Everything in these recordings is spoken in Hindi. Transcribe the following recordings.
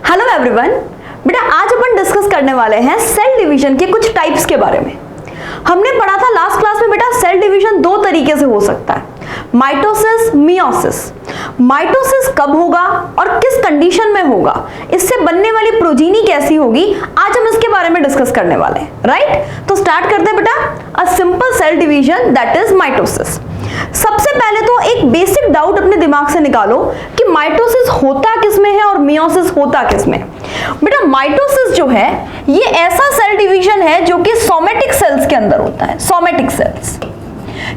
हेलो एवरीवन, बेटा आज अपन डिस्कस करने वाले हैं सेल डिवीजन के कुछ टाइप्स के बारे में। हमने पढ़ा था लास्ट क्लास में बेटा सेल डिवीजन दो तरीके से हो सकता है, माइटोसिस, मियोसिस। माइटोसिस कब होगा और किस कंडीशन में होगा, इससे बनने वाली प्रोजीनी कैसी होगी, आज हम इसके बारे में डिस्कस करने वाले हैं। राइट, तो स्टार्ट करते हैं बेटा। A simple cell division that is mitosis. सबसे पहले तो एक बेसिक डाउट अपने दिमाग से निकालो कि माइटोसिस होता किसमें है और मियोसिस होता किसमें। बेटा माइटोसिस जो है ये ऐसा सेल डिवीजन है जो कि सोमेटिक सेल्स के अंदर होता है। सोमेटिक सेल्स,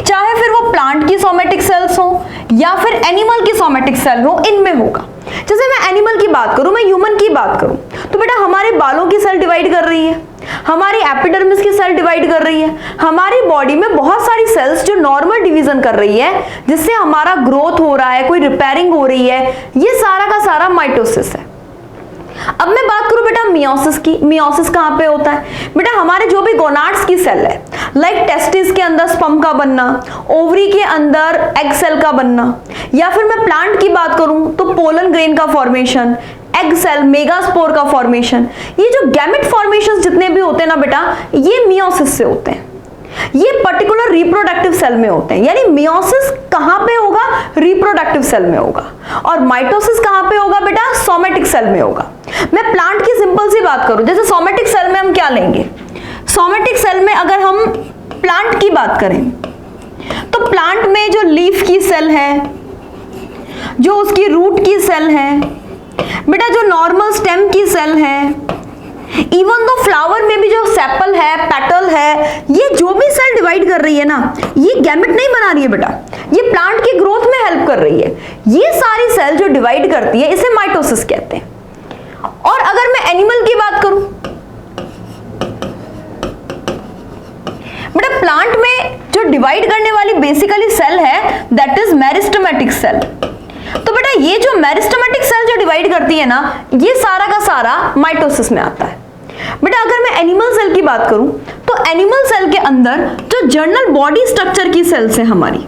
चाहे फिर वो प्लांट की सोमेटिक सेल्स हो या फिर एनिमल की सोमेटिक सेल हो, इनमें होगा। जैसे मैं एनिमल की बात करूं, मैं ह्यूमन की बात करूं, तो बेटा हमारे बालों की सेल डिवाइड कर रही है, हमारी एपिडर्मिस की सेल डिवाइड कर रही है, हमारी बॉडी में बहुत सारी सेल्स जो नॉर्मल डिवीजन कर रही है, जिससे हमारा ग्रोथ हो रहा है, कोई रिपेयरिंग हो रही है, ये सारा का सारा माइटोसिस है। अब मैं बात करूं बेटा मियोसिस की। मियोसिस कहां पे होता है? बेटा हमारे जो भी गोनाड्स की सेल है, लाइक टेस्टिस के अंदर स्पर्म का बनना, ओवरी के अंदर एग सेल का बनना, या फिर मैं प्लांट की बात करूं तो पोलन ग्रेन का फॉर्मेशन, एग सेल, मेगास्पोर का फॉर्मेशन, ये जो गैमेट फॉर्मेशंस जितने भी होते हैं ना बेटा, ये मियोसिस से होते हैं। ये पर्टिकुलर रिप्रोडक्टिव सेल में होते हैं। यानी मियोसिस कहां पे होगा? रिप्रोडक्टिव सेल में होगा। और माइटोसिस कहां पे होगा बेटा? सोमेटिक सेल में होगा। मैं प्लांट की सिंपल सी बात करूं, जैसे सोमेटिक सेल में हम क्या लेंगे? सोमेटिक सेल में अगर हम प्लांट की बात करें तो प्लांट में जो लीफ की सेल है, जो उसकी रूट की सेल है, बेटा जो नॉर्मल स्टेम की सेल है, इवन तो फ्लावर में भी जो सेपल है, पेटल है, ये जो भी सेल डिवाइड कर रही है ना, ये गैमेट नहीं बना रही है बेटा, ये प्लांट की ग्रोथ में हेल्प कर रही है। ये सारी सेल जो डिवाइड करती है, इसे माइटोसिस कहते हैं। और अगर मैं एनिमल की बात करूं, बेटा प्लांट में जो डिवाइड करने वाली बेसिकली सेल है दैट इज मेरिस्टेमेटिक सेल। तो बेटा ये जो मेरिस्टेमेटिक सेल जो डिवाइड करती है ना, ये सारा का सारा माइटोसिस में आता है। बेटा अगर मैं एनिमल सेल की बात करूं तो एनिमल सेल के अंदर जो जर्नल बॉडी स्ट्रक्चर की सेल्स हैं, हमारी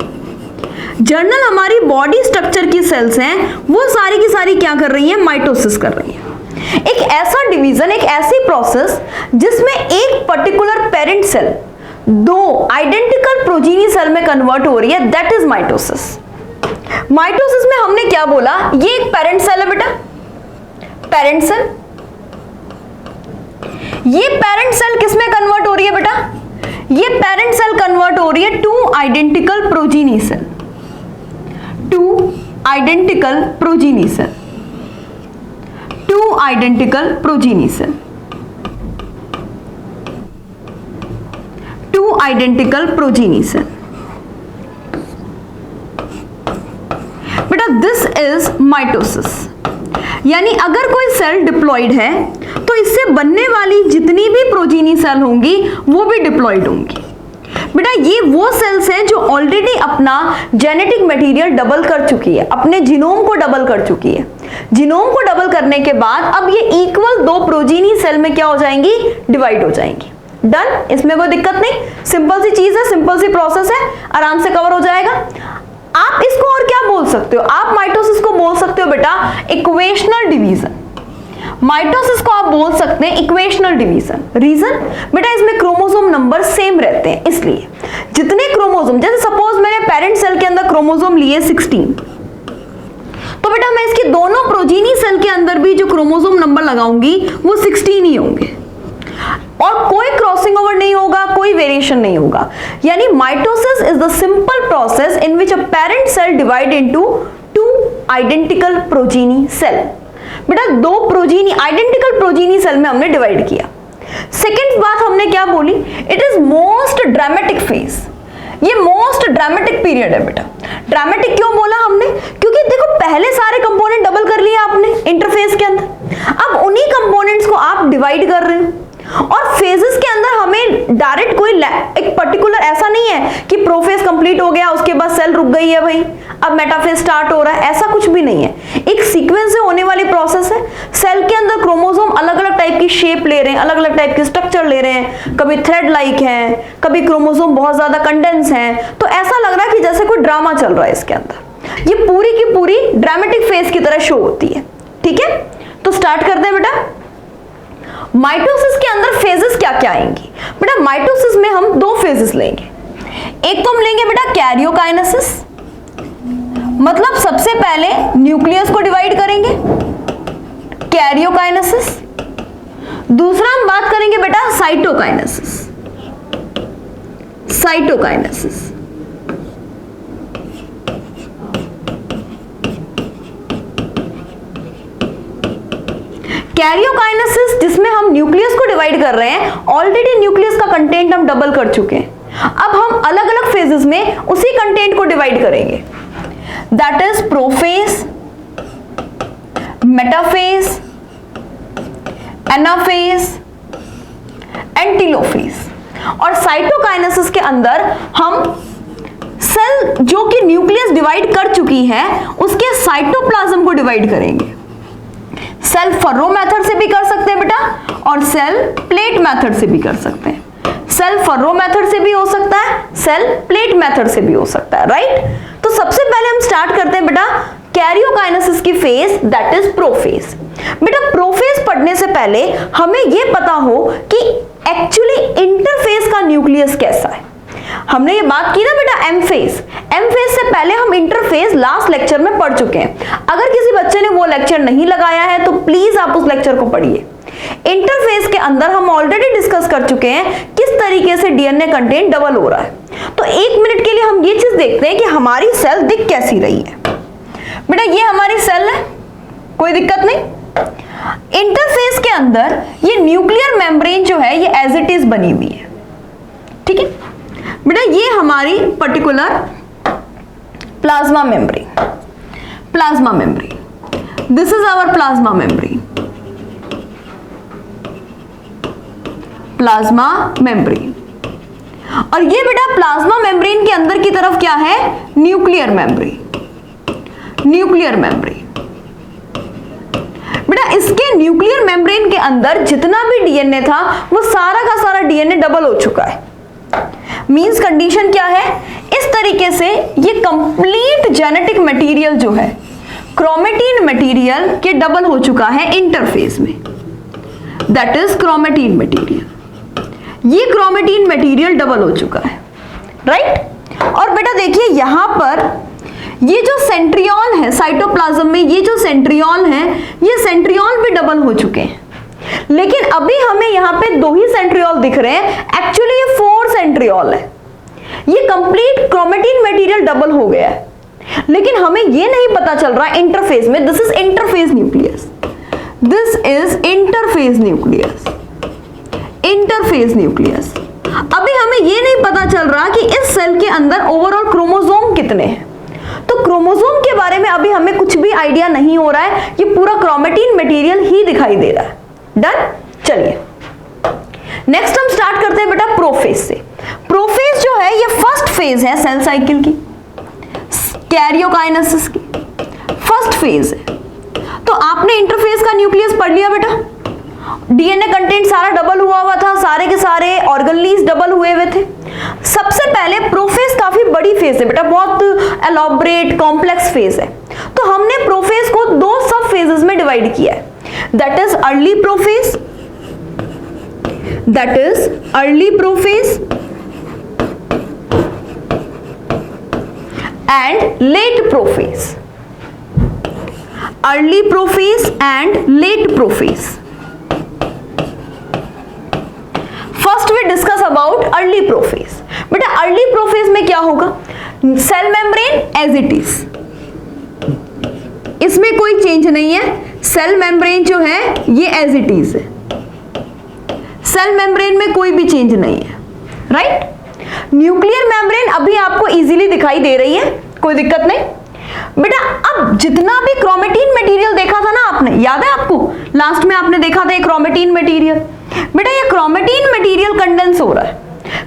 बॉडी स्ट्रक्चर की सेल्स हैं, वो सारी की सारी क्या कर रही हैं? माइटोसिस कर रही हैं। एक ऐसा डिवीजन, एक ऐसी प्रोसेस जिसमें एक पर्टिकुलर पेरेंट सेल दो आइडेंटिकल प्रोजीनी सेल में कन्वर्ट हो रही है, दैट इज माइटोसिस। माइटोसिस में हमने क्या बोला? ये एक पेरेंट सेल है बेटा, पेरेंट सेल। ये पेरेंट सेल किसमें कन्वर्ट हो रही है बेटा? ये पेरेंट सेल कन्वर्ट हो रही है two identical progeny cell, two identical progeny cell, two identical progeny cell, two identical progeny cell. बेटा दिस इज माइटोसिस। यानी अगर कोई सेल डिप्लॉइड है तो इससे बनने वाली जितनी भी प्रोजीनी सेल होंगी वो भी डिप्लॉइड होंगी। बेटा ये वो सेल्स हैं जो ऑलरेडी अपना जेनेटिक मटेरियल डबल कर चुकी है, अपने जीनोम को डबल कर चुकी है। जीनोम को डबल करने के बाद अब ये इक्वल दो प्रोजीनी सेल में क्या हो जाएंगी? डिवाइड हो जाएंगी। डन, इसमें कोई दिक्कत नहीं, सिंपल सी चीज है, सिंपल सी प्रोसेस है, आराम से कवर हो जाएगा। आप इसको और क्या बोल सकते हो? आप माइटोसिस को बोल सकते हो बेटा इक्वेशनल डिवीजन। माइटोसिस को आप बोल सकते हैं इक्वेशनल डिवीजन। रीजन बेटा इसमें क्रोमोसोम नंबर सेम रहते हैं, इसलिए जितने क्रोमोसोम, जैसे सपोज मैंने पेरेंट सेल के अंदर क्रोमोसोम लिए 16, तो बेटा मैं इसके दोनों प्रोजीनी सेल के अंदर भी जो क्रोमोसोम नंबर लगाऊंगी वो 16 ही होंगे और कोई क्रॉसिंग ओवर नहीं होगा, कोई वेरिएशन नहीं होगा। यानी mitosis is the simple process in which a parent cell divide into two identical progeny cell. बेटा दो प्रोजीनी, आइडेंटिकल प्रोजीनी सेल में हमने डिवाइड किया। सेकेंड बात हमने क्या बोली? It is most dramatic phase. ये मोस्ट ड्रामेटिक पीरियड है बेटा। ड्रामेटिक क्यों बोला हमने? क्योंकि देखो पहले सारे कंपोनेंट डबल कर लिए आपने इंटरफेस के अंदर, अब उन्हीं कंपोनेंट्स को आप डिवाइड कर रहे हो। और फेजेस के अंदर हमें डायरेक्ट कोई एक पर्टिकुलर ऐसा नहीं है कि प्रोफेज कंप्लीट हो गया उसके बाद सेल रुक गई है भाई, अब मेटाफेज स्टार्ट हो रहा है, ऐसा कुछ भी नहीं है। एक सीक्वेंस से होने वाली प्रोसेस है। सेल के अंदर क्रोमोसोम अलग अलग टाइप की शेप ले रहे हैं, अलग अलग टाइप के स्ट्रक्चर ले रहे हैं, कभी थ्रेड लाइक है, कभी क्रोमोसोम बहुत ज्यादा कंडेंस है, तो ऐसा लग रहा है कि जैसे कोई ड्रामा चल रहा है इसके अंदर। ये पूरी की पूरी ड्रामेटिक फेज की तरह शो होती है। ठीक है, तो स्टार्ट करते हैं बेटा। माइटोसिस के अंदर फेजेस क्या क्या आएंगी बेटा? माइटोसिस में हम दो फेजेस लेंगे। एक तो हम लेंगे बेटा कैरियोकाइनेसिस, मतलब सबसे पहले न्यूक्लियस को डिवाइड करेंगे, कैरियोकाइनेसिस। दूसरा हम बात करेंगे बेटा साइटोकाइनेसिस, साइटोकाइनेसिस। कैरियोकाइनेसिस जिसमें हम न्यूक्लियस को डिवाइड कर रहे हैं, ऑलरेडी न्यूक्लियस का कंटेंट हम डबल कर चुके हैं। अब हम अलग अलग फेजेस में उसी कंटेंट को डिवाइड करेंगे, that is prophase, metaphase, anaphase and telophase. और साइटोकाइनेसिस के अंदर हम सेल जो कि न्यूक्लियस डिवाइड कर चुकी है उसके साइटोप्लाज्म को डिवाइड करेंगे। सेल फर्रो मेथड से भी कर सकते हैं बेटा, और सेल प्लेट मेथड से भी कर सकते हैं। सेल फर्रो मेथड से भी हो सकता है, सेल प्लेट मेथड से भी हो सकता है, राइट। तो सबसे पहले हम स्टार्ट करते हैं बेटा कैरियोकाइनेसिस की फेज, दैट इज प्रोफेज। बेटा प्रोफेज पढ़ने से पहले हमें यह पता हो कि एक्चुअली इंटरफेज का न्यूक्लियस कैसा है। हमने ये बात की ना बेटा एम फेज, एम फेज से पहले हम इंटरफेज लास्ट लेक्चर में पढ़ चुके हैं। अगर किसी बच्चे ने वो लेक्चर नहीं लगाया है तो प्लीज आप उस लेक्चर को पढ़िए। इंटरफेज के अंदर हम ऑलरेडी डिस्कस कर चुके हैं किस तरीके से डीएनए कंटेंट डबल हो रहा है। तो एक मिनट के लिए हम ये चीज देखते हैं कि हमारी सेल दिख कैसी रही है। बेटा ये हमारी सेल है, कोई दिक्कत नहीं। इंटरफेज के अंदर ये न्यूक्लियर मेम्ब्रेन जो है ये एज इट इज बनी हुई है, ठीक है बेटा। ये हमारी particular plasma membrane, plasma membrane, this is our plasma membrane, plasma membrane. और ये बेटा प्लाज्मा मेम्ब्रेन के अंदर की तरफ क्या है? Nuclear membrane, nuclear membrane. बेटा इसके न्यूक्लियर मेम्ब्रेन के अंदर जितना भी डीएनए था वो सारा का सारा डीएनए डबल हो चुका है। मींस कंडीशन क्या है? इस तरीके से ये कंप्लीट जेनेटिक मटेरियल जो है क्रोमेटिन मटेरियल के डबल हो चुका है इंटरफेज में, दैट इज क्रोमेटिन मटेरियल। ये क्रोमेटिन मटेरियल डबल हो चुका है, राइट। और बेटा देखिए यहां पर ये जो सेंट्रियोल है साइटोप्लाज्म में, ये जो सेंट्रियोल है ये सेंट्रियोल भी डबल हो चुके हैं। लेकिन अभी हमें यहाँ पे दो ही सेंट्रियोल दिख रहे हैं, एक्चुअली ये 4 सेंट्रियोल है। ये कंप्लीट क्रोमेटिन मटेरियल डबल हो गया है, लेकिन हमें ये नहीं पता चल रहा इंटरफेज में। This is interphase nucleus, this is interphase nucleus, interphase nucleus. अभी हमें ये नहीं पता चल रहा कि इस सेल के अंदर ओवरऑल क्रोमोसोम कितने हैं। तो क्रोमोसोम के बारे में अभी हमें कुछ भी आइडिया नहीं हो रहा है, ये पूरा क्रोमेटिन मटेरियल ही दिखाई दे रहा है। डन। चलिए नेक्स्ट हम स्टार्ट करते हैं बेटा प्रोफेज से। प्रोफेज जो है ये फर्स्ट फेज है सेल साइकिल की, कैरियोकाइनेसिस की फर्स्ट फेज है। तो आपने इंटरफेज का न्यूक्लियस पढ़ लिया बेटा, डीएनए कंटेंट सारा डबल हुआ था, सारे के सारे ऑर्गेनेल्स डबल हुए थे। सबसे पहले प्रोफेज काफी बड़ी फेज है बेटा, बहुत एलॉबरेट कॉम्प्लेक्स फेज है। तो हमने प्रोफेज को 2 सब फेजेस में डिवाइड किया है, that is early prophase, that is early prophase and late prophase, early prophase and late prophase। first we discuss about early prophase। बेटा early prophase में क्या होगा? Cell membrane as it is, इसमें कोई चेंज नहीं है। सेल मेम्ब्रेन जो है ये एज इट इज है, सेल मेम्ब्रेन में कोई भी चेंज नहीं है, राइट। न्यूक्लियर मेम्ब्रेन अभी आपको इजीली दिखाई दे रही है, कोई दिक्कत नहीं बेटा। अब जितना भी क्रोमेटिन मटेरियल देखा था ना आपने, याद है आपको लास्ट में आपने देखा था ये क्रोमेटिन मटेरियल। बेटा ये क्रोमेटिन मटेरियल कंडेंस हो रहा है।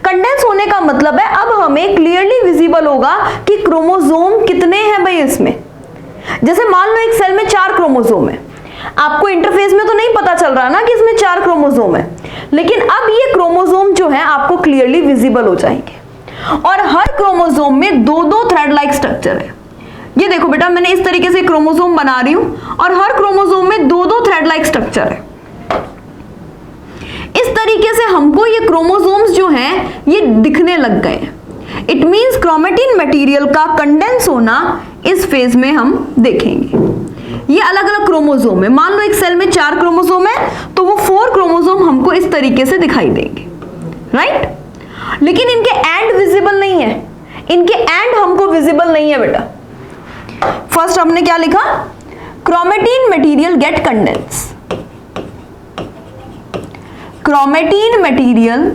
कंडेंस होने का मतलब है अब हमें क्लियरली विजिबल होगा कि क्रोमोसोम कितने हैं भाई इसमें। जैसे मान लो एक सेल में 4 क्रोमोसोम है, आपको इंटरफेस में तो नहीं पता चल रहा ना कि इसमें 4 क्रोमोसोम है, लेकिन अब ये क्रोमोसोम जो है आपको क्लियरली विजिबल हो जाएंगे। और हर क्रोमोसोम में 2-2 थ्रेड लाइक स्ट्रक्चर है। ये देखो बेटा, मैंने इस तरीके से क्रोमोसोम बना रही हूं और हर क्रोमोसोम में दो दो थ्रेड लाइक स्ट्रक्चर है। इस तरीके से हमको ये क्रोमोसोम्स जो हैं ये दिखने लग गए हैं। इट मींस क्रोमेटिन मटेरियल का कंडेंस होना इस फेज में हम देखेंगे। ये अलग अलग क्रोमोसोम है। मान लो एक सेल में 4 क्रोमोसोम है तो वो 4 क्रोमोसोम हमको इस तरीके से दिखाई देंगे, राइट? लेकिन इनके एंड विजिबल नहीं है, इनके एंड हमको विजिबल नहीं है बेटा। फर्स्ट हमने क्या लिखा? Chromatin material get condense, chromatin material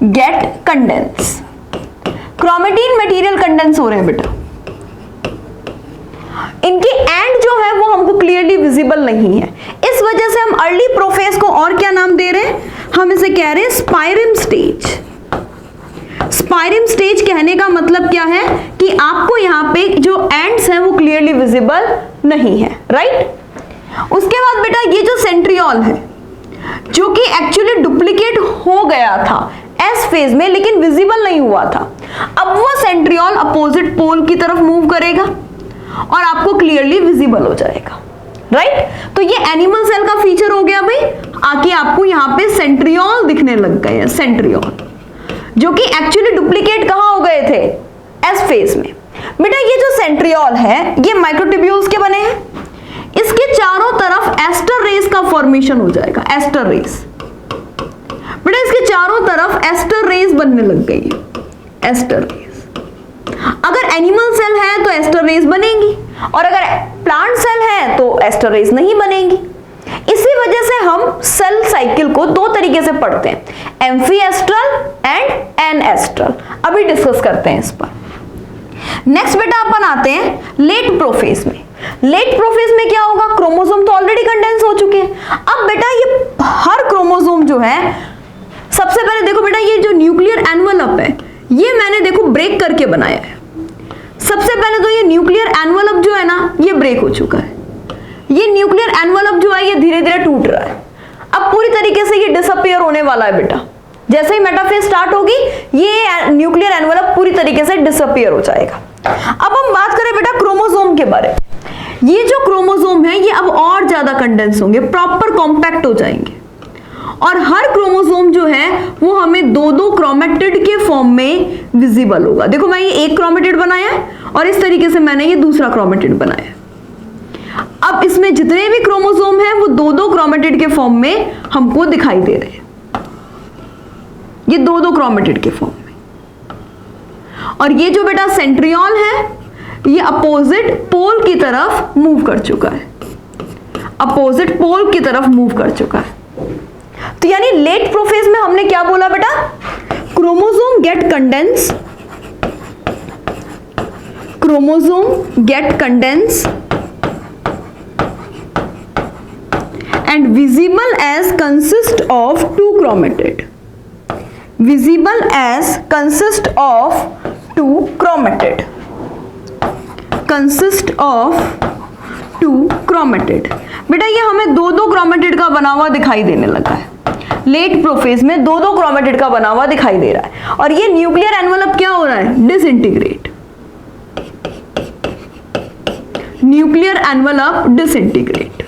get condense. Chromatin material condense हो रहे हैं बेटा। इनके एंड जो है वो हमको क्लियरली विजिबल नहीं है, इस वजह से हम अर्ली प्रोफेज को और क्या नाम दे रहे हैं? हम इसे कह रहे हैं स्पाइरम स्टेज। स्पाइरम स्टेज कहने का मतलब क्या है कि आपको यहाँ पे जो एंड्स हैं वो क्लियरली विजिबल नहीं है, राइट? उसके बाद बेटा ये जो सेंट्रियोल है जो कि एक्चुअली डुप्लीकेट हो गया था एस फेज में लेकिन विजिबल नहीं हुआ था, अब वो सेंट्रियोल अपोजिट पोल की तरफ मूव करेगा और आपको क्लियरली विजिबल हो जाएगा, राइट? तो ये एनिमल सेल का फीचर हो गया भाई। आके आपको यहाँ पे सेंट्रियोल दिखने लग गए हैं, सेंट्रियोल जो कि एक्चुअली डुप्लीकेट कहाँ हो गए थे? एस फेज में। बेटा ये जो सेंट्रियोल है ये माइक्रोट्यूब्यूल्स के बने हैं, इसके चारों तरफ एस्टर रेस का फॉर्मेशन हो जाएगा, एस्टर रेस। बेटा इसके चारों तरफ एस्टर रेस बनने लग गई है, एस्टर रेस। अगर एनिमल सेल है तो एस्टर रेस बनेगी और अगर प्लांट सेल है तो एस्टर रेस नहीं बनेगी। इसी वजह से हम सेल साइकिल को दो तरीके से पढ़ते हैं, एम्फीएस्ट्रल एंड एनएस्ट्रल। अभी डिस्कस करते हैं इस पर। नेक्स्ट बेटा अपन आते हैं लेट प्रोफेज में। लेट प्रोफेज में क्या होगा? क्रोमोसोम तो ऑलरेडी कंडेंस हो चुके हैं। अब बेटा ये हर क्रोमोसोम जो है, सबसे पहले देखो बेटा ये जो न्यूक्लियर एनवलप है ये मैंने देखो ब्रेक करके बनाया है। सबसे पहले तो ये न्यूक्लियर एनवलप जो है ना ये ब्रेक हो चुका है। ये न्यूक्लियर एनवलप जो है ये धीरे धीरे टूट रहा है। अब पूरी तरीके से ये डिसअपियर होने वाला है बेटा। जैसे ही मेटाफेज स्टार्ट होगी ये न्यूक्लियर एनवलप पूरी तरीके से डिसअपियर हो जाएगा। अब हम बात करें बेटा क्रोमोसोम के बारे में। ये जो क्रोमोसोम है ये अब और ज्यादा कंडेंस होंगे, प्रॉपर कॉम्पैक्ट हो जाएंगे और हर क्रोमोसोम जो है वो हमें दो दो क्रोमेटिड के फॉर्म में विजिबल होगा। देखो मैं ये एक क्रोमेटिड बनाया है और इस तरीके से मैंने ये दूसरा क्रोमेटिड बनाया है। अब इसमें जितने भी क्रोमोसोम हैं वो दो दो क्रोमेटिड के फॉर्म में हमको दिखाई दे रहे हैं, ये दो दो क्रोमेटिड के फॉर्म में। और ये जो बेटा सेंट्रियोल है ये अपोजिट पोल की तरफ मूव कर चुका है, अपोजिट पोल की तरफ मूव कर चुका है। तो यानी लेट प्रोफेज में हमने क्या बोला बेटा? Chromosome get condense, chromosome get condense and visible as consist of two chromatid, visible as consist of two chromatid, consist of two chromatid। बेटा ये हमें दो दो क्रोमेटिड का बना हुआ दिखाई देने लगा है। लेट प्रोफेज में दो दो क्रोमेटिड का बना हुआ दिखाई दे रहा है और ये न्यूक्लियर एनवलप क्या हो रहा है? Disintegrate, nuclear envelope disintegrate.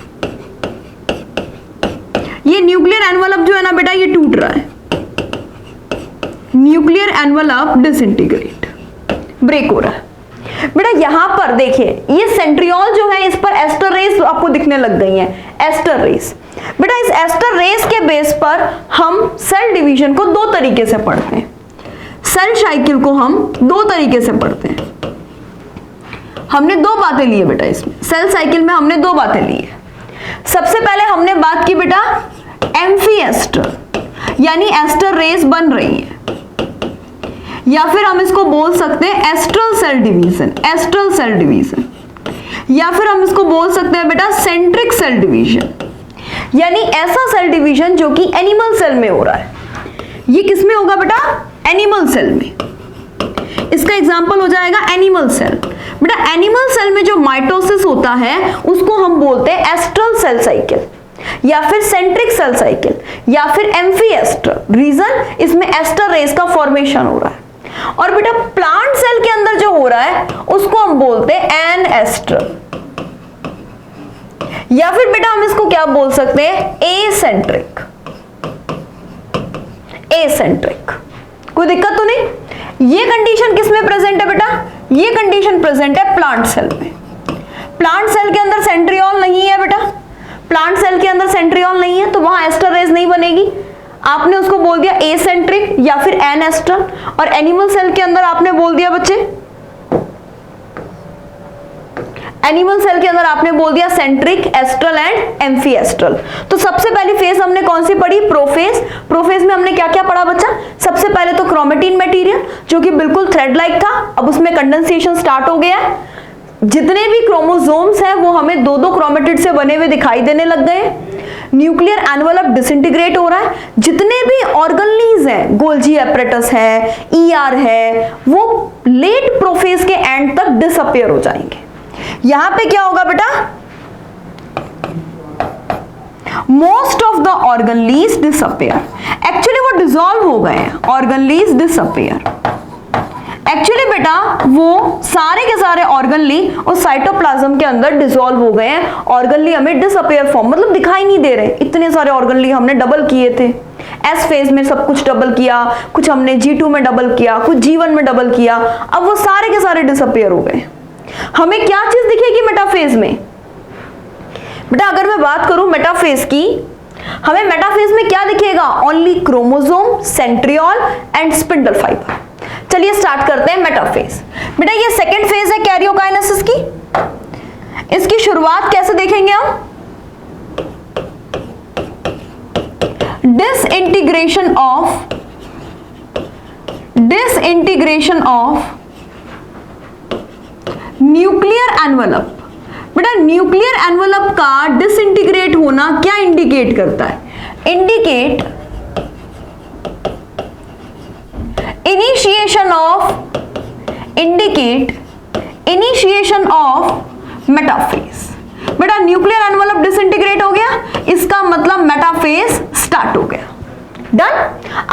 ये न्यूक्लियर एनवलप जो है ना बेटा ये टूट रहा है, न्यूक्लियर एनवलप डिसइंटीग्रेट, ब्रेक हो रहा है। बेटा यहां पर देखिए ये सेंट्रियोल जो है इस पर एस्टर रेस आपको दिखने लग गई हैं, एस्टर रेस। बेटा इस एस्टर रेस के बेस पर हम सेल डिवीजन को दो तरीके से पढ़ते हैं, सेल साइकिल को हम दो तरीके से पढ़ते हैं। हमने दो बातें ली है बेटा इसमें, सेल साइकिल में हमने दो बातें ली है। सबसे पहले हमने बात की बेटा एम्फीएस्टर, यानी एस्टर रेस बन रही है, या फिर हम इसको बोल सकते हैं astral cell division, astral cell division, या फिर हम इसको बोल सकते हैं बेटा सेंट्रिक सेल डिवीजन, यानी ऐसा सेल डिवीजन जो कि एनिमल सेल में हो रहा है। ये किस में होगा बेटा? एनिमल सेल में। इसका एग्जांपल हो जाएगा एनिमल सेल। बेटा एनिमल सेल में जो माइटोसिस होता है उसको हम बोलते हैं एस्ट्रल सेल साइकिल या फिर सेंट्रिक सेल साइकिल या फिर एम्फीएस्टर। रीजन इसमें एस्टर रेस का फॉर्मेशन हो रहा है। और बेटा प्लांट सेल के अंदर जो हो रहा है उसको हम बोलते हैं एनेस्ट्रल, या फिर बेटा हम इसको क्या बोल सकते हैं, एसेंट्रिक। एसेंट्रिक, कोई दिक्कत तो नहीं। ये कंडीशन किस में प्रेजेंट है बेटा, ये कंडीशन प्रेजेंट है प्लांट सेल में। प्लांट सेल के अंदर सेंट्रियोल नहीं है बेटा, प्लांट सेल के अंदर सेंट्रियोल नहीं है तो वहां एस्टर रेज नहीं बनेगी, आपने उसको बोल दिया एसेंट्रिक या फिर एनेस्ट्रल। और एनिमल सेल के अंदर आपने बोल दिया बच्चे, एनिमल सेल के अंदर आपने बोल दिया सेंट्रिक, एस्ट्रल एंड एम्फीएस्ट्रल। तो सबसे पहली फेज हमने कौन सी पढ़ी, प्रोफेज। प्रोफेज में हमने क्या क्या पढ़ा बच्चा, सबसे पहले तो क्रोमेटिन मटेरियल जो कि बिल्कुल थ्रेड लाइक था, अब उसमें कंडेंसेशन स्टार्ट हो गया है। जितने भी क्रोमोसोम्स हैं वो हमें दो दो क्रोमेटिड से बने हुए दिखाई देने लग गए। न्यूक्लियर एनवेलप डिसइंटीग्रेट हो रहा है, जितने भी ऑर्गेनेल्स हैं, गोल्जी एपरेटस है, ईआर है, वो लेट प्रोफेज के एंड तक डिसअपियर हो जाएंगे। यहां पे क्या होगा बेटा, most of the organelles disappear, actually वो डिसॉल्व हो गए हैं, ऑर्गेनेल्स डिसअपियर। एक्चुअली बेटा वो सारे के सारे ऑर्गेनली उस साइटोप्लाज्म के अंदर डिसॉल्व हो गए हैं। ऑर्गेनली हमें डिसअपियर फॉर्म, मतलब दिखाई नहीं दे रहे। इतने सारे ऑर्गेनली हमने डबल किए थे, एस फेज में सब कुछ डबल किया, कुछ हमने G2 में डबल किया, कुछ G1 में डबल किया, अब वो सारे के सारे डिसअपियर हो गए। हमें क्या चीज दिखेगी मेटाफेज में, बेटा अगर मैं बात करूं मेटाफेज की, हमें मेटाफेज में क्या दिखेगा, only chromosome, centriole and spindle fibre. चलिए स्टार्ट करते हैं मेटाफेज। बेटा ये सेकेंड फेज है कैरियोकाइनेसिस की, इसकी शुरुआत कैसे देखेंगे हम, डिसइंटीग्रेशन ऑफ न्यूक्लियर एनवेलप। बेटा न्यूक्लियर एनवेलप का डिसइंटीग्रेट होना क्या इंडिकेट करता है, इंडिकेट इनिशिएशन ऑफ मेटाफेज। बेटा न्यूक्लियर एनवेलप डिसइंटीग्रेट हो गया, इसका मतलब मेटाफेज स्टार्ट हो गया। डन।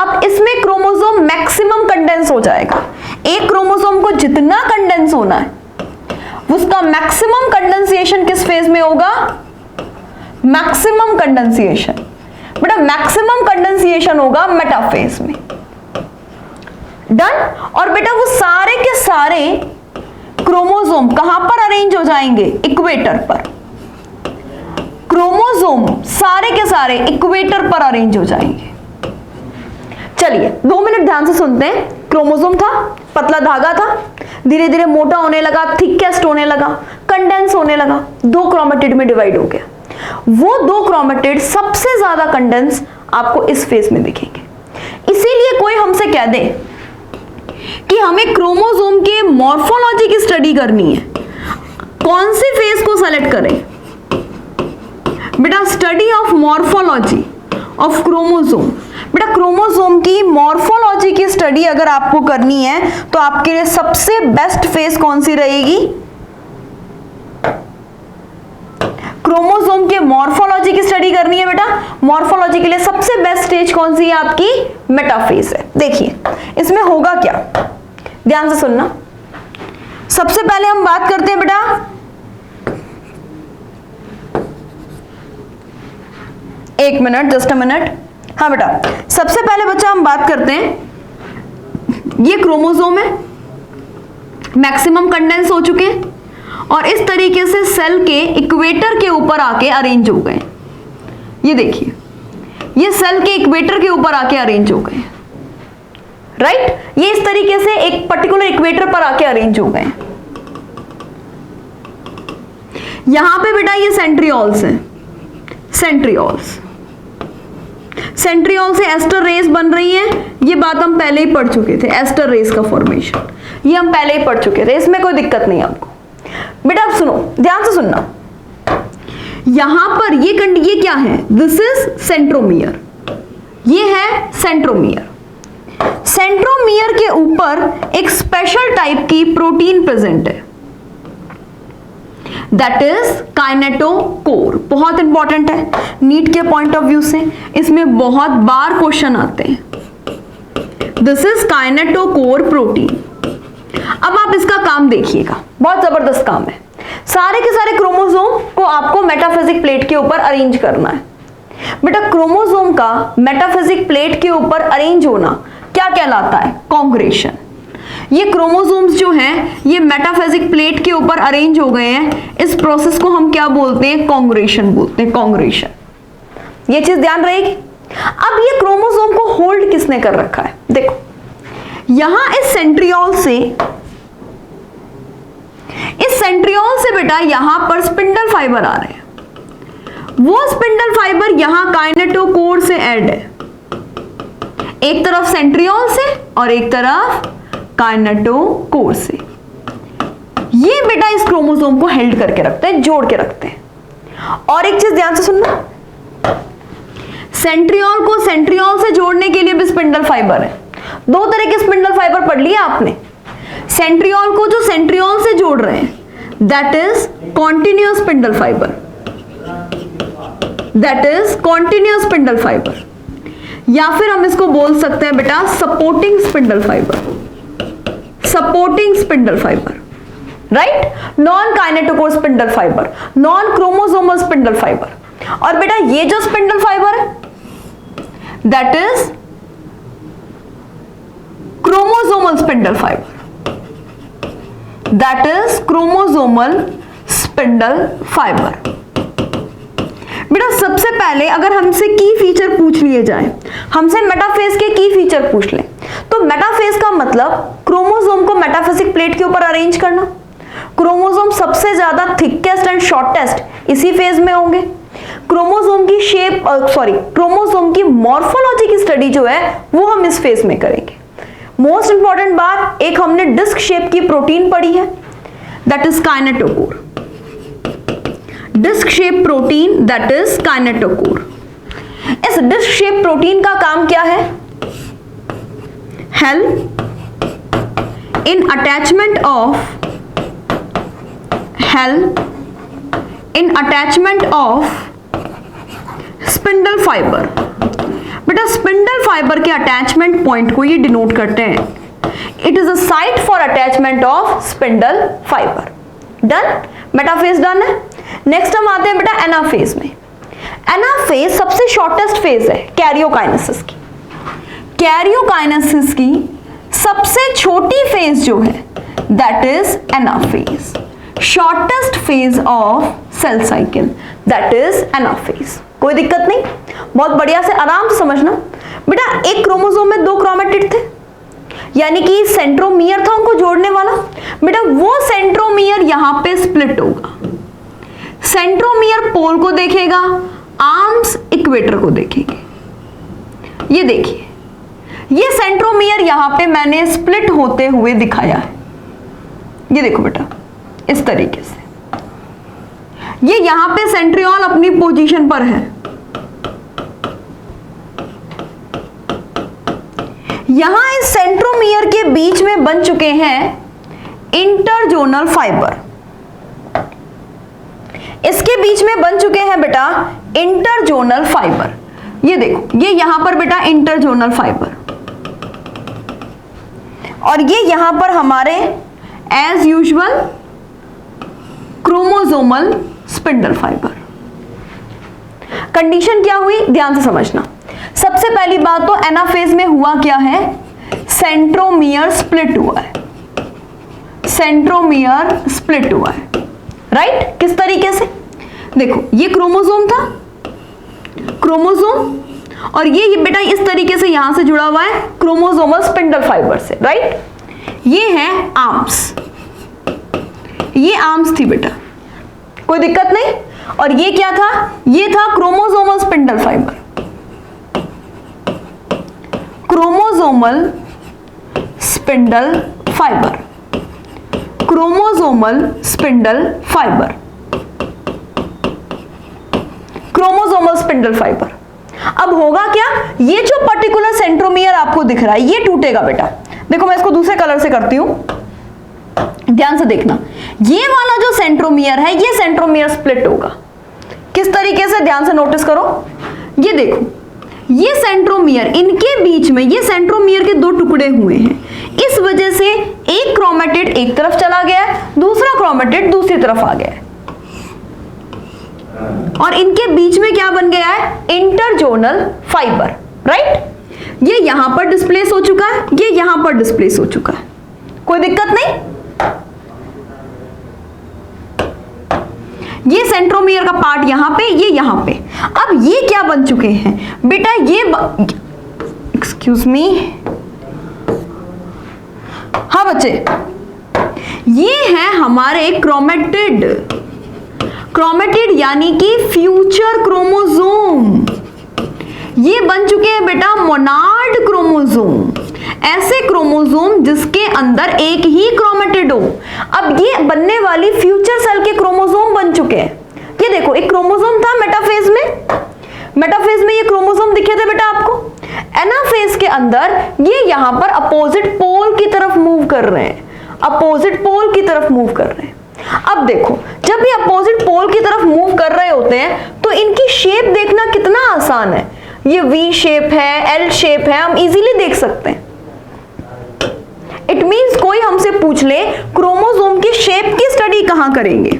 अब इसमें क्रोमोसोम मैक्सिमम कंडेंस हो जाएगा। एक क्रोमोसोम को जितना कंडेंस होना है उसका मैक्सिमम कंडेंसेशन किस फेज में होगा, मैक्सिमम कंडेंसेशन। बेटा मैक्सिमम कंडेंसेशन होगा मेटाफेज में। डन। और बेटा वो सारे के सारे क्रोमोसोम कहां पर अरेंज हो जाएंगे, इक्वेटर पर। क्रोमोसोम सारे के सारे इक्वेटर पर अरेंज हो जाएंगे। चलिए 2 मिनट ध्यान से सुनते हैं। क्रोमोसोम था, पतला धागा था, धीरे धीरे मोटा होने लगा, थिकेस्ट होने लगा, कंडेंस होने लगा, 2 क्रोमेटिड में डिवाइड हो गया। वो 2 क्रोमेटिड सबसे ज्यादा कंडेंस आपको इस फेज में दिखेंगे। इसीलिए कोई हमसे कह दे कि हमें क्रोमोसोम के मॉर्फोलॉजी की स्टडी करनी है, कौन से फेज को सेलेक्ट करें, बेटा study of morphology of chromosome. बेटा क्रोमोसोम की मॉर्फोलॉजी की स्टडी अगर आपको करनी है तो आपके लिए सबसे बेस्ट फेज कौन सी रहेगी, क्रोमोसोम के मॉर्फोलॉजी की स्टडी करनी है। बेटा मॉर्फोलॉजी के लिए सबसे बेस्ट स्टेज कौन सी है आपकी, मेटाफेज है। देखिए इसमें होगा क्या, ध्यान से सुनना। सबसे पहले हम बात करते हैं बेटा, एक मिनट, जस्ट अ मिनट। हाँ बेटा सबसे पहले बच्चा हम बात करते हैं, ये क्रोमोसोम है, मैक्सिमम कंडेंस हो चुके हैं और इस तरीके से सेल के इक्वेटर के ऊपर आके अरेंज हो गए। ये देखिए ये सेल के इक्वेटर के ऊपर आके अरेंज हो गए, राइट। ये इस तरीके से एक पर्टिकुलर इक्वेटर पर आके अरेंज हो गए। यहां पे बेटा ये सेंट्रियोल्स हैं, सेंट्रियोल्स से एस्टर रेस बन रही है। ये बात हम पहले ही पढ़ चुके थे, एस्टर रेस का फॉर्मेशन ये हम पहले ही पढ़ चुके थे, इसमें कोई दिक्कत नहीं आपको। बेटा अब सुनो, ध्यान से सुनना। यहां पर ये क्या है, दिस इज सेंट्रोमियर, ये है सेंट्रोमियर। सेंट्रोमियर के ऊपर एक स्पेशल टाइप की प्रोटीन प्रेजेंट है, दैट इज काइनेटोकोर। बहुत इंपॉर्टेंट है नीट के पॉइंट ऑफ व्यू से, इसमें बहुत बार क्वेश्चन आते हैं। This is kinetochore protein. अब आप इसका काम देखिएगा, बहुत जबरदस्त काम है। सारे के सारे क्रोमोसोम को आपको मेटाफेजिक प्लेट के ऊपर अरेंज करना है। बेटा क्रोमोसोम का मेटाफेजिक प्लेट के ऊपर अरेंज होना क्या कहलाता है? कॉन्ग्रेशन। ये क्रोमोसोम्स जो हैं ये मेटाफेजिक प्लेट के ऊपर अरेंज हो गए हैं, इस प्रोसेस को हम क्या बोलते हैं? कॉन्ग्रेशन बोलते हैं, कॉन्ग्रेशन। ये चीज ध्यान रहेगी। अब ये क्रोमोसोम को होल्ड किसने कर रखा है? देखो यहां इस सेंट्रियोल से बेटा यहां पर स्पिंडल फाइबर आ रहे हैं। वो स्पिंडल फाइबर यहां काइनेटोकोर से ऐड है, एक तरफ सेंट्रियोल से और एक तरफ काइनेटोकोर से। ये बेटा इस क्रोमोसोम को हेल्ड करके रखते हैं, जोड़ के रखते हैं। और एक चीज ध्यान से सुनना, सेंट्रियोल को सेंट्रियोल से जोड़ने के लिए भी स्पिंडल फाइबर है। दो तरह के स्पिंडल फाइबर पढ़ लिया आपने। सेंट्रियोल को जो सेंट्रियोल से जोड़ रहे हैं that is continuous spindle fibre, that is continuous spindle fibre, या फिर हम इसको बोल सकते हैं बेटा supporting spindle fibre, supporting spindle fibre, right. Non kinetochore spindle fibre, non chromosomal spindle fibre. और बेटा ये जो स्पिंडल फाइबर है that is chromosomal spindle fibre, that is chromosomal spindle fibre. बेटा सबसे पहले अगर हमसे की फीचर पूछ लिए जाए, हमसे मेटाफेज के की फीचर पूछ लें, तो मेटाफेज का मतलब क्रोमोसोम को मेटाफेजिक प्लेट के ऊपर अरेंज करना। क्रोमोसोम सबसे ज्यादा थिकेस्ट एंड शॉर्टेस्ट इसी फेज में होंगे। क्रोमोसोम की शेप क्रोमोसोम की मॉर्फोलॉजी की स्टडी जो है वो हम इस फेज में करेंगे। मोस्ट इंपॉर्टेंट बात, एक हमने डिस्क शेप की प्रोटीन पढ़ी है that is kinetochore, disc shape protein that is kinetochore. इस डिस्क शेप प्रोटीन का काम क्या है? Help in attachment of spindle fibre. बेटा स्पिंडल फाइबर के अटैचमेंट पॉइंट को ये डिनोट करते हैं। It is a site for attachment of spindle fibre. Done, metaphase done है। नेक्स्ट हम आते हैं बेटा एनाफेज में। एनाफेज सबसे शॉर्टेस्ट फेज है कैरियोकाइनेसिस की। कैरियोकाइनेसिस की सबसे छोटी फेज जो है that is anaphase, shortest phase of cell cycle that is anaphase. कोई दिक्कत नहीं, बहुत बढ़िया से आराम से समझना। बेटा एक क्रोमोसोम में दो क्रोमेटिड थे, यानी कि सेंट्रोमियर था उनको जोड़ने वाला। बेटा वो सेंट्रोमियर यहां पे स्प्लिट होगा, सेंट्रोमियर पोल को देखेगा, आर्म्स इक्वेटर को देखेंगे। ये देखिए ये सेंट्रोमियर यहां पे मैंने स्प्लिट होते हुए दिखाया है। ये देखो बेटा इस तरीके से, ये यहां पे सेंट्रियोल अपनी पोजीशन पर है, यहां इस सेंट्रोमियर के बीच में बन चुके हैं इंटरजोनल फाइबर। इसके बीच में बन चुके हैं बेटा इंटरजोनल फाइबर। ये देखो ये यहां पर बेटा इंटरजोनल फाइबर, और ये यहां पर हमारे as usual chromosomal spindle fibre. Condition क्या हुई ध्यान से समझना। सबसे पहली बात तो एनाफेज में हुआ क्या है, सेंट्रोमियर स्प्लिट हुआ है, सेंट्रोमियर स्प्लिट हुआ है, राइट। किस तरीके से? देखो ये क्रोमोसोम था, क्रोमोसोम, और ये बेटा इस तरीके से यहां से जुड़ा हुआ है क्रोमोसोमल स्पिंडल फाइबर से, राइट। ये है आर्म्स, ये आर्म्स थी बेटा, कोई दिक्कत नहीं। और ये क्या था? ये था chromosomal spindle fibre, chromosomal spindle fibre, chromosomal spindle fibre, chromosomal spindle fibre. अब होगा क्या, ये जो पर्टिकुलर सेंट्रोमियर आपको दिख रहा है ये टूटेगा बेटा। देखो मैं इसको दूसरे कलर से करती हूं, ध्यान से देखना। ये वाला जो सेंट्रोमियर है ये सेंट्रोमियर स्प्लिट होगा। किस तरीके से? ध्यान से नोटिस करो। ये देखो ये सेंट्रोमियर, इनके बीच में ये सेंट्रोमियर के दो टुकड़े हुए हैं, इस वजह से एक क्रोमेटिड एक तरफ चला गया है, दूसरा क्रोमेटिड दूसरी तरफ आ गया है, और इनके बीच में क्या बन गया है, इंटरजोनल फाइबर, राइट। ये यहां पर डिस्प्लेस हो चुका है, ये यहां पर डिस्प्लेस हो चुका है, कोई दिक्कत नहीं। ये सेंट्रोमियर का पार्ट यहां पे, ये यहां पे। अब ये क्या बन चुके हैं बेटा, ये एक्सक्यूज मी, हाँ बच्चे, ये है हमारे क्रोमेटिड, क्रोमेटिड यानी कि फ्यूचर क्रोमोसोम। ये बन चुके हैं बेटा मोनाड क्रोमोसोम, ऐसे क्रोमोसोम जिसके अंदर एक ही क्रोमेटिड हो। अब ये बनने वाली फ्यूचर सेल के क्रोमोसोम बन चुके हैं। ये देखो, एक क्रोमोसोम था मेटाफेज में, मेटाफेज में ये क्रोमोसोम दिखे थे बेटा आपको। एनाफेज के अंदर ये यहां पर अपोजिट पोल की तरफ मूव कर रहे हैं, अपोजिट पोल की तरफ मूव कर रहे हैं। अब देखो, जब ये अपोजिट पोल की तरफ मूव कर रहे होते हैं तो इनकी शेप देखना कितना आसान है। ये वी शेप है, एल शेप है, हम इजीली देख सकते हैं। इट मींस कोई हमसे पूछ ले क्रोमोसोम की शेप की स्टडी कहां करेंगे,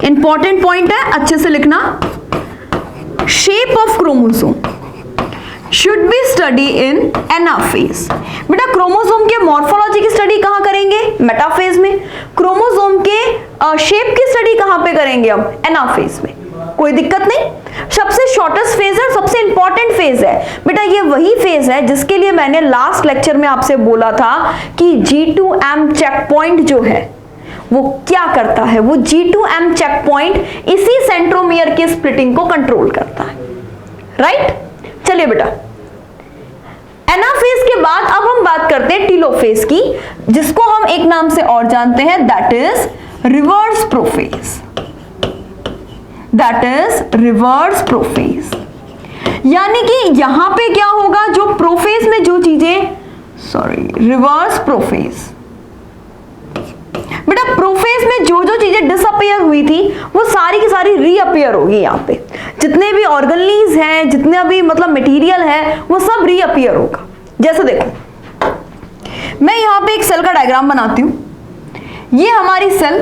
इंपॉर्टेंट पॉइंट है, अच्छे से लिखना। Shape of chromosome should be study in anaphase. बेटा क्रोमोसोम के मॉर्फोलॉजी की स्टडी कहां करेंगे, मेटाफेज में। क्रोमोसोम के शेप की स्टडी कहां पे करेंगे हम, एनाफेज में। कोई दिक्कत नहीं। सबसे शॉर्टेस्ट फेज है, सबसे इंपॉर्टेंट फेज है बेटा, ये वही फेज है जिसके लिए मैंने लास्ट लेक्चर में आपसे बोला था कि G2M चेक पॉइंट जो है वो क्या करता है, वो G2M चेक पॉइंट इसी सेंट्रोमियर के स्प्लिटिंग को कंट्रोल करता है, राइट। चलिए बेटा, एनाफेज के बाद अब हम बात करते हैं टीलोफेज की, जिसको हम एक नाम से और जानते हैं, that is reverse prophase, that is reverse prophase. यानी कि यहां पे क्या होगा, जो प्रोफेज में जो चीजें, रिवर्स प्रोफेज, बेटा प्रोफेज में जो जो चीजें डिसअपियर हुई थी वो सारी की सारी रीअपियर होगी। यहां पे जितने भी ऑर्गेनीज हैं, जितने भी मतलब मटेरियल है, वो सब रीअपियर होगा। जैसे देखो, मैं यहां पे एक सेल का डायग्राम बनाती हूं, ये हमारी सेल,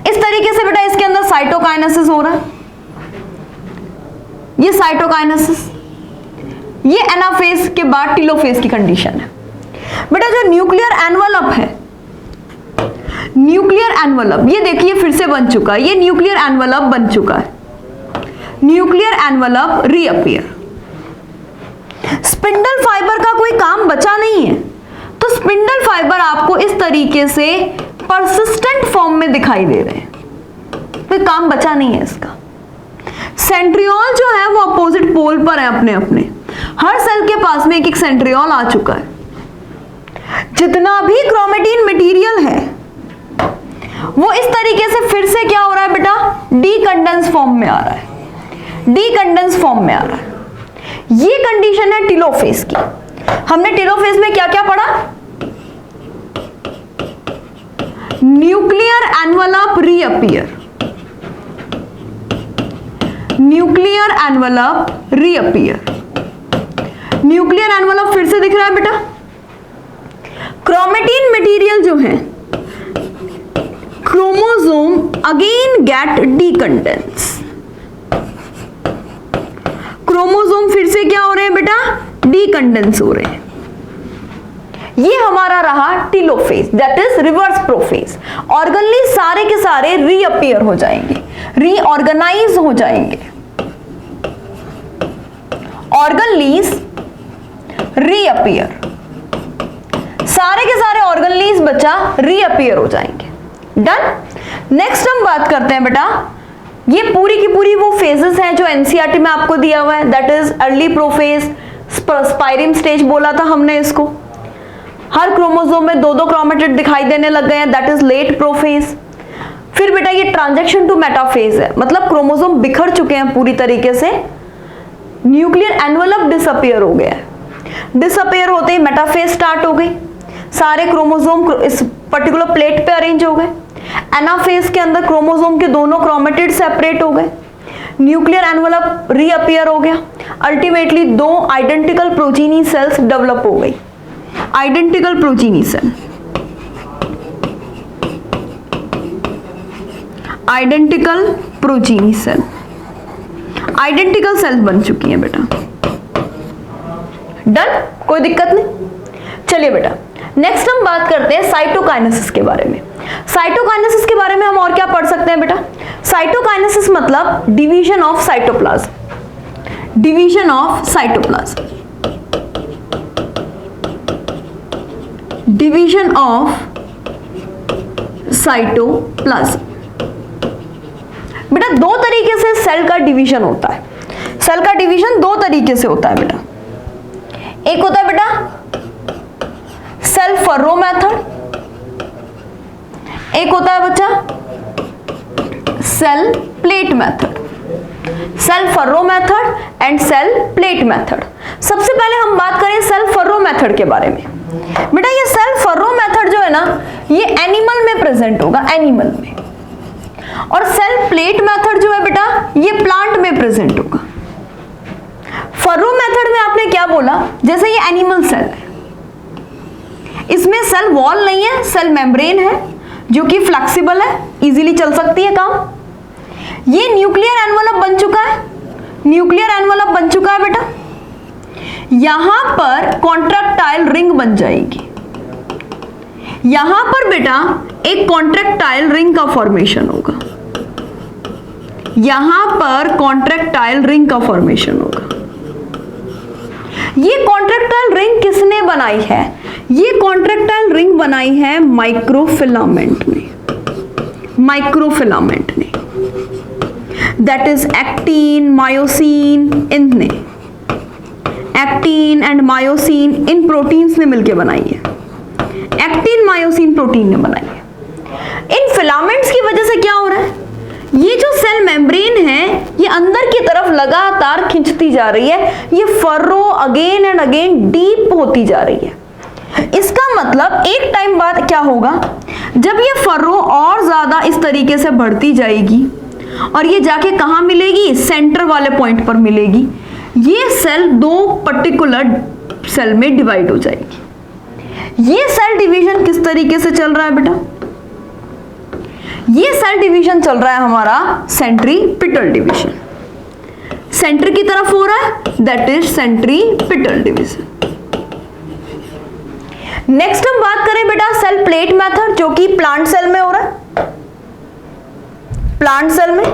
इस तरीके से बेटा इसके अंदर साइटोकाइनेसिस हो रहा है, ये साइटोकाइनेसिस, ये एनाफेज के बाद टीलोफेज की कंडीशन है। बेटा जो न्यूक्लियर एनवलप है, न्यूक्लियर एनवलप, ये देखिए फिर से बन चुका है, ये न्यूक्लियर एनवलप बन चुका है, nuclear envelope reappear. Spindle fibre का कोई काम बचा नहीं है, तो स्पिंडल फाइबर आपको इस तरीके से परसिस्टेंट फॉर्म में दिखाई दे रहे हैं, कोई काम बचा नहीं है इसका। सेंट्रियोल जो है वो अपोजिट पोल पर है अपने अपने, हर सेल के पास में एक एक सेंट्रियोल आ चुका है। जितना भी क्रोमेटिन मटेरियल है वो इस तरीके से फिर से क्या हो रहा है बेटा, डीकंडेंस फॉर्म में आ रहा है, डीकंडेंस फॉर्म में आ रहा है। ये कंडीशन है टीलोफेज की। हमने टीलोफेज में क्या क्या पढ़ा, nuclear envelope reappear, nuclear envelope reappear, nuclear envelope फिर से दिख रहा है बेटा। क्रोमेटिन मटेरियल जो है, chromosome again get decondense, chromosome फिर से क्या हो रहे हैं बेटा, डीकंडेंस हो रहे हैं। ये हमारा रहा telophase, that is reverse prophase. Organelles सारे के सारे रीअपियर हो जाएंगे, रीऑर्गेनाइज हो जाएंगे, ऑर्गेनलीज रीअपियर, सारे के सारे ऑर्गेनलीज बच्चा रीअपियर हो जाएंगे। डन। नेक्स्ट हम बात करते हैं बेटा, ये पूरी की पूरी वो फेजेस हैं जो एनसीईआरटी में आपको दिया हुआ है, that is early prophase, spireme stage बोला था हमने इसको। हर क्रोमोसोम में दो दो क्रोमेटिड दिखाई देने लग गए हैं, दैट इज लेट प्रोफेज। फिर बेटा ये ट्रांजैक्शन टू मेटाफेज है, मतलब क्रोमोसोम बिखर चुके हैं पूरी तरीके से, न्यूक्लियर एनवलप डिसअपियर हो गया है। डिसअपियर होते ही मेटाफेज स्टार्ट हो गई, सारे क्रोमोसोम इस पर्टिकुलर प्लेट पे अरेंज हो गए। एनाफेज के अंदर क्रोमोसोम के दोनों क्रोमेटिड सेपरेट हो गए। न्यूक्लियर एनवलप रीअपियर हो गया, ultimately 2 identical progeny cells develop हो गई, identical progeny cell, identical progeny cell, identical cells बन चुकी हैं बेटा। डन, कोई दिक्कत नहीं। चलिए बेटा नेक्स्ट हम बात करते हैं साइटोकाइनेसिस के बारे में। साइटोकाइनेसिस के बारे में हम और क्या पढ़ सकते हैं बेटा? साइटोकाइनेसिस मतलब division of cytoplasm, division of cytoplasm, division of cytoplasm. बेटा 2 तरीके से सेल का डिवीजन होता है, सेल का डिवीजन 2 तरीके से होता है बेटा। एक होता है बेटा सेल फर्रो मेथड, एक होता है बच्चा cell plate method, cell furrow method and cell plate method. सबसे पहले हम बात करें सेल फर्रो मेथड के बारे में। बेटा ये सेल फर्रो मेथड जो है ना, ये एनिमल में प्रेजेंट होगा, एनिमल में, और सेल प्लेट मेथड जो है बेटा ये प्लांट में प्रेजेंट होगा। फर्रो मेथड में आपने क्या बोला, जैसे ये एनिमल सेल है, इसमें सेल वॉल नहीं है, सेल मेम्ब्रेन है जो कि फ्लेक्सिबल है, इजीली चल सकती है काम। ये न्यूक्लियर एनवलप बन चुका है, न्यूक्लियर एनवलप बन चुका है बेटा। यहां पर कॉन्ट्रैक्टाइल रिंग बन जाएगी, यहां पर बेटा एक कॉन्ट्रैक्टाइल रिंग का फॉर्मेशन होगा, यहां पर कॉन्ट्रैक्टाइल रिंग का फॉर्मेशन होगा। ये कॉन्ट्रैक्टाइल रिंग किसने बनाई है? ये कॉन्ट्रैक्टाइल रिंग बनाई है माइक्रोफिलामेंट ने, माइक्रोफिलामेंट ने, दैट इज एक्टिन, मायोसिन, इनने, actin and myosin in proteins ने मिलकर बनाई है, एक्टिन मायोसिन प्रोटीन ने बनाई है। इन फिलामेंट्स की वजह से क्या हो रहा है, ये जो सेल मेम्ब्रेन है ये अंदर की तरफ लगातार खिंचती जा रही है, ये furrow again and again deep होती जा रही है। इसका मतलब एक टाइम बाद क्या होगा, जब ये फर्रो और ज्यादा इस तरीके से बढ़ती जाएगी और ये जाके कहां मिलेगी, सेंटर वाले पॉइंट पर मिलेगी, ये सेल 2 पर्टिकुलर सेल में डिवाइड हो जाएगी। ये सेल डिवीजन किस तरीके से चल रहा है बेटा? ये सेल डिवीजन चल रहा है हमारा सेंट्रीपिटल डिवीजन, सेंटर की तरफ हो रहा है, that is centripetal division. Next हम बात करें बेटा सेल प्लेट मेथड, जो कि प्लांट सेल में हो रहा है, प्लांट सेल में।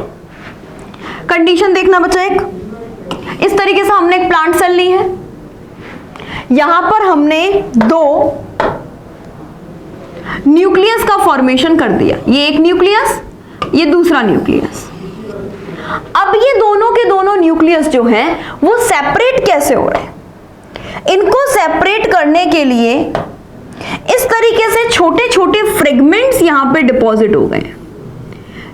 कंडीशन देखना बच्चा, एक इस तरीके से हमने एक प्लांट सेल ली है, यहां पर हमने 2 न्यूक्लियस का फॉर्मेशन कर दिया, ये एक न्यूक्लियस, ये दूसरा न्यूक्लियस। अब ये दोनों के दोनों न्यूक्लियस जो हैं वो सेपरेट कैसे हो रहे हैं? इनको सेपरेट करने के लिए इस तरीके से छोटे छोटे फ्रेगमेंट्स यहां पे डिपॉजिट हो गए हैं।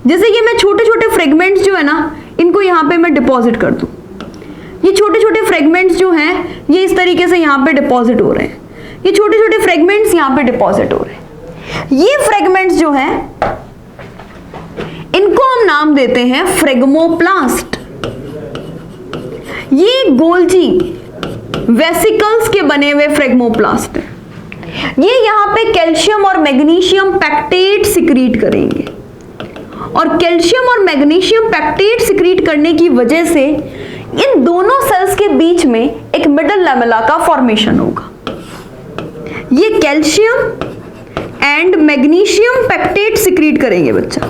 जैसे ये मैं छोटे छोटे फ्रेगमेंट्स जो है ना, इनको यहां पे मैं डिपॉजिट कर दूं, ये छोटे छोटे फ्रेगमेंट्स जो हैं ये इस तरीके से यहां पे डिपॉजिट हो रहे हैं, ये छोटे छोटे फ्रेगमेंट्स यहां पे डिपॉजिट हो रहे हैं। ये फ्रेगमेंट्स जो हैं इनको हम नाम देते हैं फ्रेगमोप्लास्ट। ये गोल्जी वेसिकल्स के बने हुए फ्रेगमोप्लास्ट है। ये यहां पे कैल्शियम और मैग्नीशियम पैक्टेट सिक्रीट करेंगे, और कैल्शियम और मैग्नीशियम पैक्टेट सिक्रीट करने की वजह से इन दोनों सेल्स के बीच में एक मिडल लैमेला का फॉर्मेशन होगा। ये calcium and magnesium pectate secrete करेंगे बच्चा,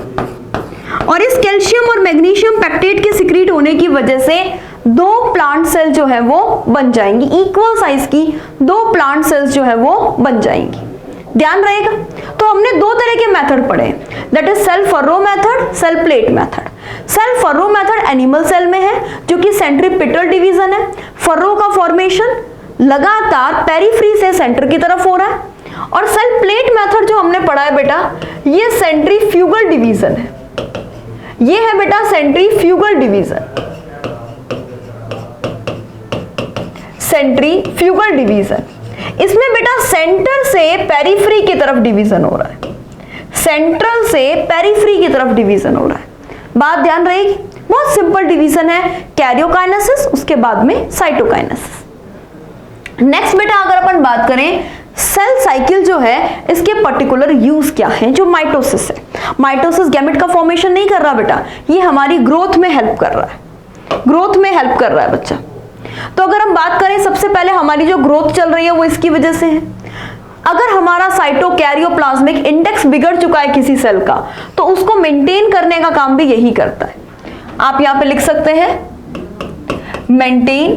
और इस कैल्शियम और मैग्नीशियम पैक्टेट के सिक्रीट होने की वजह से 2 प्लांट सेल जो है वो बन जाएंगी, इक्वल साइज की 2 प्लांट सेल्स जो है वो बन जाएंगी। ध्यान रहेगा। तो हमने 2 तरह के मेथड पढ़े, that is cell furrow method, cell plate method. Cell furrow method animal cell में है जो कि सेंट्रीपिटल डिवीजन है, फर्रो का फॉर्मेशन लगातार पेरिफेरी से सेंटर की तरफ हो रहा है, और सेल प्लेट मेथड जो हमने पढ़ा है बेटा ये सेंट्रीफ्यूगल डिवीजन है, ये है बेटा सेंट्रीफ्यूगल डिवीजन, सेंट्रीफ्यूगल डिवीजन। इसमें बेटा सेंटर से पेरिफेरी की तरफ डिवीजन हो रहा है, सेंट्रल से पेरिफेरी की तरफ डिवीजन हो रहा है। बात ध्यान रहेगी। बहुत सिंपल डिवीजन है, कैरियोकाइनेसिस, उसके बाद में साइटोकाइनेसिस। नेक्स्ट बेटा अगर अपन बात करें सेल साइकिल जो है इसके पर्टिकुलर यूज क्या है, जो माइटोसिस है, माइटोसिस गैमेट का फॉर्मेशन नहीं कर रहा बेटा, ये हमारी ग्रोथ में हेल्प कर रहा है, ग्रोथ में हेल्प कर रहा है बच्चा। तो अगर हम बात करें सबसे पहले हमारी जो ग्रोथ चल रही है वो इसकी वजह से है। अगर हमारा साइटोकैरियोप्लाज्मिक इंडेक्स बिगड़ चुका है किसी सेल का तो उसको मेंटेन करने का काम भी यही करता है। आप यहां पे लिख सकते हैं maintain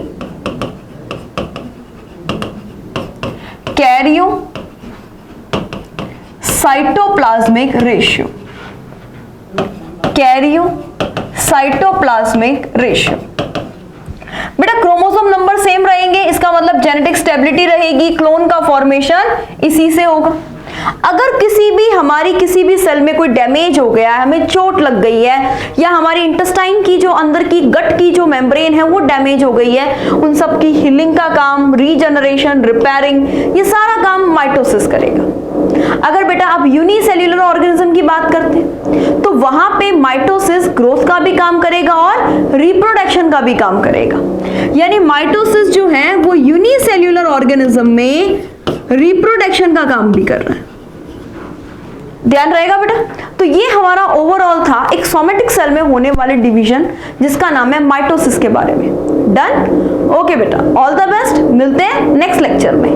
Cairo cytoplasmic ratio, Cairo cytoplasmic ratio. बेटा क्रोमोसोम नंबर सेम रहेंगे, इसका मतलब जेनेटिक स्टेबिलिटी रहेगी, क्लोन का फॉर्मेशन इसी से होगा। अगर हमारी किसी भी सेल में कोई डैमेज हो गया है, हमें चोट लग गई है, या हमारी इंटेस्टाइन की जो अंदर की गट की जो मेम्ब्रेन है वो डैमेज हो गई है, उन सब की हीलिंग का काम, रीजनरेशन, रिपेयरिंग, ये सारा काम माइटोसिस करेगा। अगर बेटा आप यूनिसेल्यूलर ऑर्गेनिज्म की बात करते हैं तो वहां पे माइटोसिस ग्रोथ का भी काम करेगा और रिप्रोडक्शन का भी काम करेगा। यानी माइटोसिस जो है वो यूनिसेल्यूलर ऑर्गेनिज्म में रिप्रोडक्शन का काम भी कर रहा है, ध्यान रहेगा बेटा। तो ये हमारा ओवरऑल था एक सोमेटिक सेल में होने वाले डिवीजन जिसका नाम है माइटोसिस के बारे में। डन? ओके बेटा, ऑल द बेस्ट, मिलते हैं नेक्स्ट लेक्चर में।